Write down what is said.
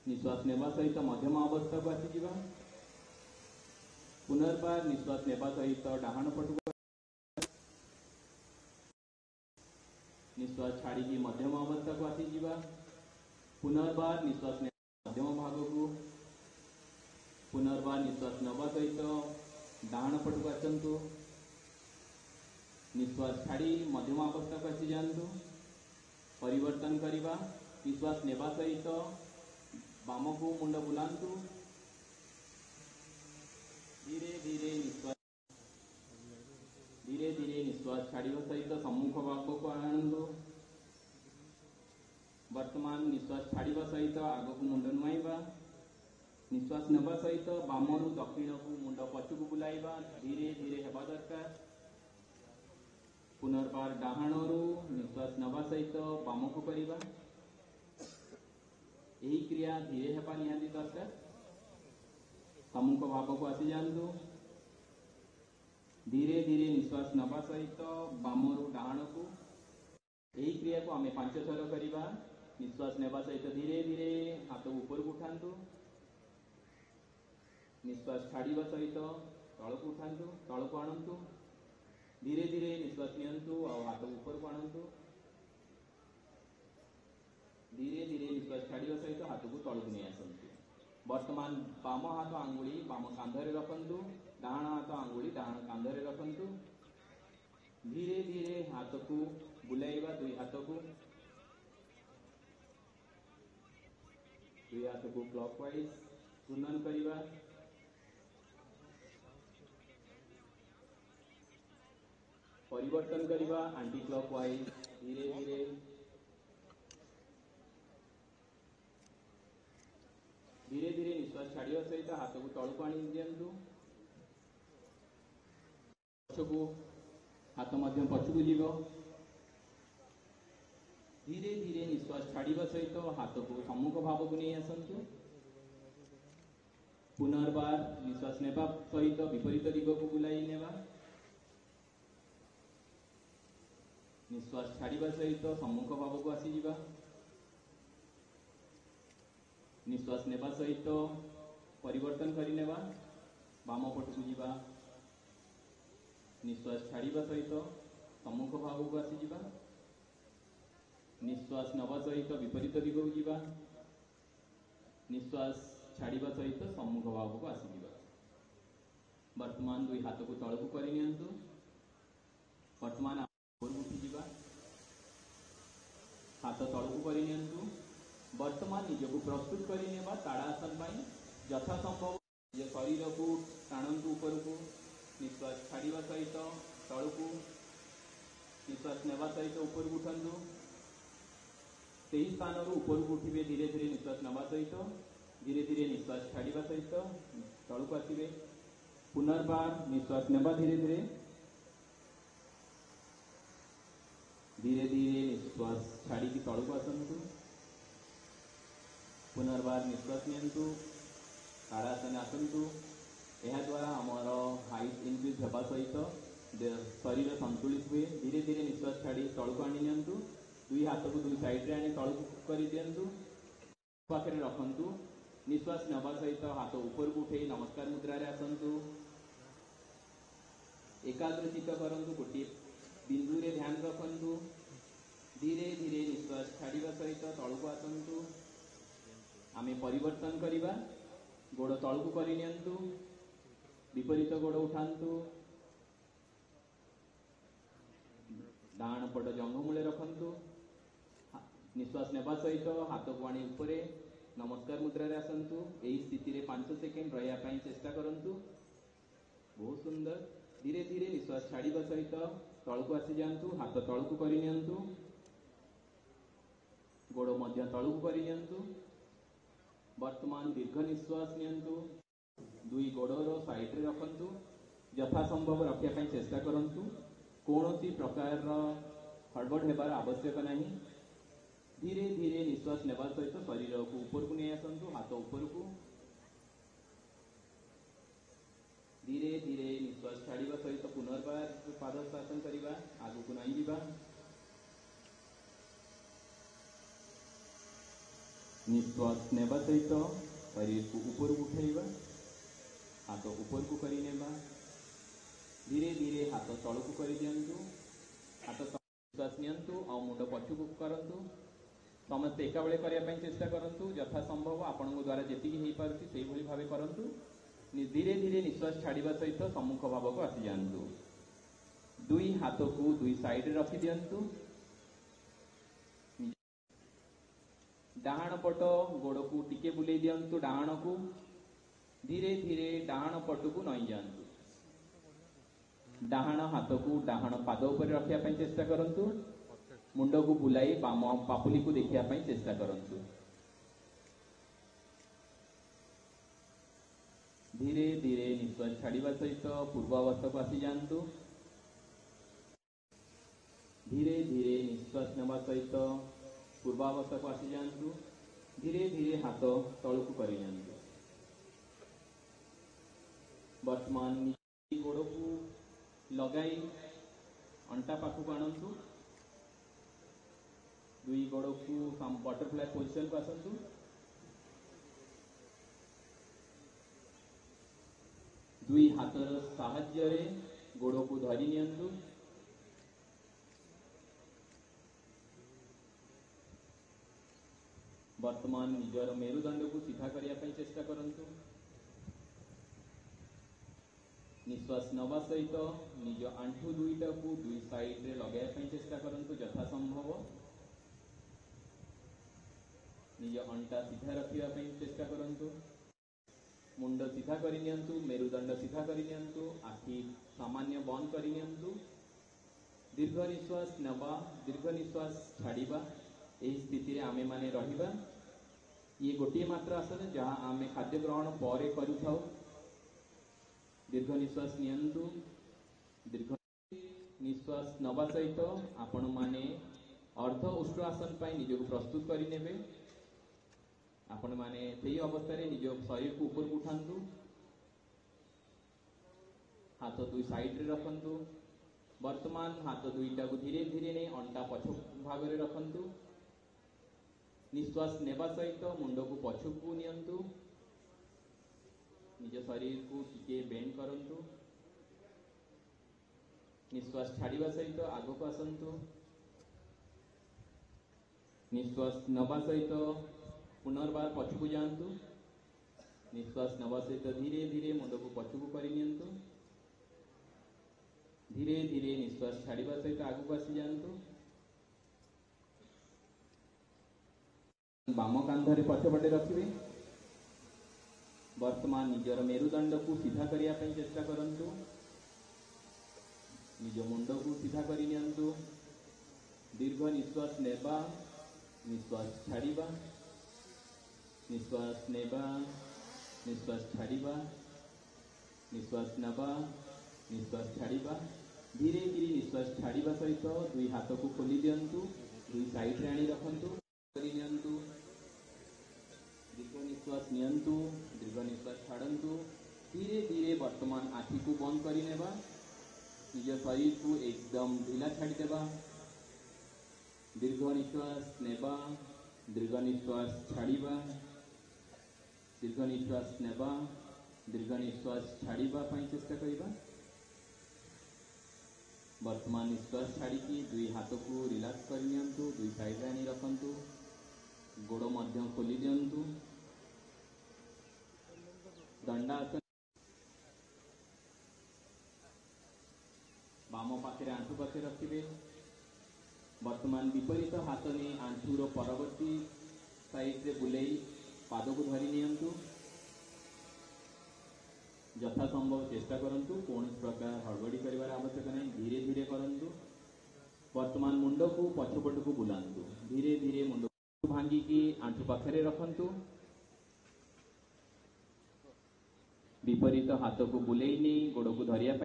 निश्वास नेबा सहित मध्यम अवस्था को आसी जिबा। पुनर्बार निश्वास नेबा सहित डाहाण पटक निश्वास छाड़ी मध्यम अवस्था को आसी जिबा। पुनर्बार निश्वास मध्यम भाग को पुनर्बार निश्वास नवा सहित डाहाण पटक आसतु। निश्वास छाड़ी मध्यम अवस्था को आसी जातु। परिवर्तन करवा। निश्वास नेबा सहित बाम को मुंड बुलांतु। धीरे धीरे निश्वास छाड़िबा सहित सम्मुख भाग को आणंतु। वर्तमान निश्वास छाड़िबा सहित आग को मुंड नुआइबा। निश्वास नेबा सहित बाम रु दक्षिण को मुंड पछकु बुलाइबा। धीरे धीरे हेबा दरकार। पुनर्बार डाहाण रु निश्वास नेबा सहित बाम को करिबा। यही क्रिया धीरे हेबा निहाती दरकार। सम्मुख भाग को आसी जातु। धीरे धीरे निश्वास नेबा सहित बाम रु डाहाण को यही क्रिया को आम 5 थर करवा। निश्वास नेबा सहित धीरे धीरे हाथ ऊपर को उठातु। निश्वास छाड़िबा सहित तल को उठातु, तल को आणंतु। धीरे धीरे निश्वास नियंतु और हाथ ऊपर को आणंतु। धीरे धीरे निश्वास छाड़िबा सहित हाथ को तल को नहीं आसतु। वर्तमान बाम हाथ आंगुली बाम कांधरे रखंतु। डाहाण हाथ आंगुली डाहाण कांधरे रखंतु। धीरे धीरे हाथ को बुलाइबा। दुई हाथ को क्लॉकवाइज घूर्णन करवा। परिवर्तन करवा एंटी क्लॉकवाइज। धीरे धीरे धीरे धीरे निश्वास छाड़िया सहित हाथ को तल को आनी दियंतु। पछकु हाथ मध्य पछकु जीवो। धीरे धीरे निश्वास छाड़िया सहित हाथ को सम्मुख भाव को नहीं आसतु। पुनर्बार निश्वास नेबा सहित विपरीत दिग को बुलाई नेबा। निश्वास छाड़िया सहित सम्मुख भाव को आसी जिबा। निश्वास नेबा सहित परिवर्तन करि नेबा। बाम पट को जिबा। निश्वास छाड़िया सहित सम्मुख भाव को आसी जिबा। निश्वास नवा सहित विपरीत दिग को जिबा। निश्वास छाड़िया सहित सम्मुख भाव को आसी जिबा। वर्तमान दुई हाथ को तल को करि नियंतु। वर्तमान ऊपर उठी जिबा। हाथ तल को करि नियंतु। वर्तमान निज को प्रस्तुत करें ताड़ासन यथा संभव निज शरीर को टाणंतु ऊपर को। निश्वास छाड़िया सहित तल को। निश्वास नेबा सहित ऊपर को उठंतु। से ही स्थान ऊपर को उठिबे। धीरे धीरे निश्वास नेबा सहित धीरे धीरे निश्वास छाड़िया सहित तल को आसिबे। पुनर्बार निश्वास नेबा धीरे धीरे धीरे धीरे निश्वास छाड़ी तल को आसतु। पुनर्बार निश्वास नियंतु। ताड़ासन आसतु। यह द्वारा आमर हाइट इनक्रीज होगा सहित शरीर संतुलित हुए। धीरे धीरे निश्वास छाड़ी तल को आनी नियंतु। दुई हाथ को दुई साइड रे आनी तल को कर दियंतु। पाखरे रखंतु। निश्वास नेबा सहित हाथ ऊपर को उठे नमस्कार मुद्रा रे आसतु। एकाग्रचित करंतु। गोटे बिंदु रे ध्यान रखंतु। धीरे धीरे निश्वास छाड़िया सहित तल को आसतु। आमे परिवर्तन करवा। गोड़ तल को करि नियंतु। विपरीत गोड़ उठांतु। डाहाण पट जंघमूले रखंतु। निश्वास नेबा सहित हाथ को आनी ऊपरे नमस्कार मुद्रा रे आसतु। यही स्थिति रे 5 सेकेंड रहिया पई चेष्टा करंतु। बहुत सुंदर। धीरे धीरे निश्वास छाड़िया सहित तल को आसी जांतु। हाथ तल को करि नियंतु। गोड़ मध्य तल को करि नियंतु। वर्तमान दीर्घ निश्वास नियंतु। दुई गोड़र साइड रे रखंतु। यथा संभव रखा चेष्टा करंतु। कौन प्रकार हड़बड़ हेबार आवश्यक नहीं। धीरे धीरे निश्वास नेबा सहित शरीर को ऊपर को नहीं आसतु। हाथ ऊपर को। धीरे धीरे निश्वास छाड़िया सहित पुनर्बार पादस्तासन करवा। आगू को नहीं जीवा। निश्वास नेबा सहित शरीर को ऊपर उठेबा, हाथ ऊपर को करी नेबा, धीरे धीरे हाथ तल को कर दियंतु, हाथ निश्वास नियंतु और मुंड पछकु करंतु। समस्त एका बेले करिया पई चेष्टा करंतु, यथा संभव आपनक द्वारा जेतिकी हेई पारुछि सेही भली भाबे करंतु। धीरे धीरे निश्वास छाड़िबा सहित सम्मुख भाव को आसी जांतु। दुई हाथ को दुई साइड रखी दियंतु। डाहाण पट गोड़ को टिके बुले दियंतु, डाहाण को धीरे धीरे डाहाण पट को नई जांतु। डाहाण हाथ को डाहाण पाद उपर रखिया पई चेष्टा करंतु। मुंड को बुलाई बाम पापुली को देखिया पई चेष्टा करंतु। धीरे धीरे निश्वास छाड़िबा सहित पूर्वावस्था को आसी जांतु। धीरे धीरे निश्वास नेबा सहित पूर्वावस्था को आसी जांतु। धीरे धीरे हाथ तल को करि जांतु। वर्तमान गोड़ को लगाई अंटा पाखक आणंतु। दुई गोड़ को बटरफ्लाई पोजिशन को आसंतु। दुई हाथर साहाय्य रे गोड़ को धरी नियंतु। वर्तमान निजर मेरुदंड को सीधा करिया पई चेष्टा करंतु। निश्वास नवा सहित निज आंठू दुईटा को दुई साइड रे लगाया पई चेष्टा करंतु यथा संभव। निज अंटा सीधा रखिया पई चेष्टा करंतु। मुंड सीधा करि नियंतु, मेरुदंड सीधा करि नियंतु, आखि सामान्य बंद करि नियंतु। दीर्घ निश्वास नवा, दीर्घ निश्वास छाड़िबा, एही स्थिति रे आमे माने रहिबा। ये गोटे मात्र आसन जहाँ आमे खाद्य ग्रहण परे करूथाउ। दीर्घ निश्वास नियंतु। दीर्घ निश्वास नवा सहित आपण माने अर्ध उष्ण आसन पाई निज को प्रस्तुत करि नेबे। आपण माने सेही अवस्था रे निज शरीर को ऊपर उठांतु। हाथ दुई साइड रे रखंतु। वर्तमान हाथ दुईटा को धीरे धीरे ने अंटा पछ भाग रे रखंतु। निश्वास नेबा सहित मुंड को पछकु नियंतु। निज शरीर को टिके बेंड करंतु। निश्वास छाड़िबा सहित आगो को आसंतु। निश्वास नबा सहित पुनर्बार पछकु जांतु। निश्वास नबा सहित धीरे धीरे मुंड को पछकु करि नियंतु। धीरे धीरे निश्वास छाड़िबा सहित आगो को आसी जांतु। बाम कांधरे पछपटे रखिबे। वर्तमान निजर मेरुदंड को सीधा करिया पई चेष्टा करंतु। निज मुंड को सीधा करि नियंतु। दीर्घ निश्वास नेबा, निश्वास छाड़िबा, निश्वास नेबा, निश्वास छाड़िबा, निश्वास नबा, निश्वास छाड़िबा। धीरे धीरे निश्वास छाड़िबा सहित दुई हाथ को खोली दियंतु। दुई साइड रे आनी रखंतु। करि नियंतु। दीर्घ निश्वास नियंतु। दीर्घ निश्वास छाड़ंतु। धीरे धीरे वर्तमान आखि को बंद करि नेबा। निज शरीर को एकदम ढीला छाड़ी देबा। दीर्घ निश्वास नेबा, दीर्घ निश्वास छाड़िबा, दीर्घ निश्वास नेबा, दीर्घ निश्वास छाड़िबा पई चेष्टा करिबा। वर्तमान निश्वास छाड़ी दुई हाथ को रिलैक्स कर नियंतु। दुई साइड रे आनी रखंतु। गोड़ मध्य खोली दियंतु। दंडासन बाम पाखे आंठू पाखे रखिबे। वर्तमान विपरीत हाथ ने आंठूर परवर्ती साइड रे बुलेई पाद को धरी नियंतु। यथा संभव चेष्टा करंतु। कौन प्रकार हड़बड़ी करिवार आवश्यक नहीं। धीरे धीरे करंतु। वर्तमान मुंड को पछपट को बुलांतु। धीरे धीरे मुंड को भांगी की आंठू पाखे रखंतु। विपरीत हाथ को बुलेई नहीं गोड़ को धरिया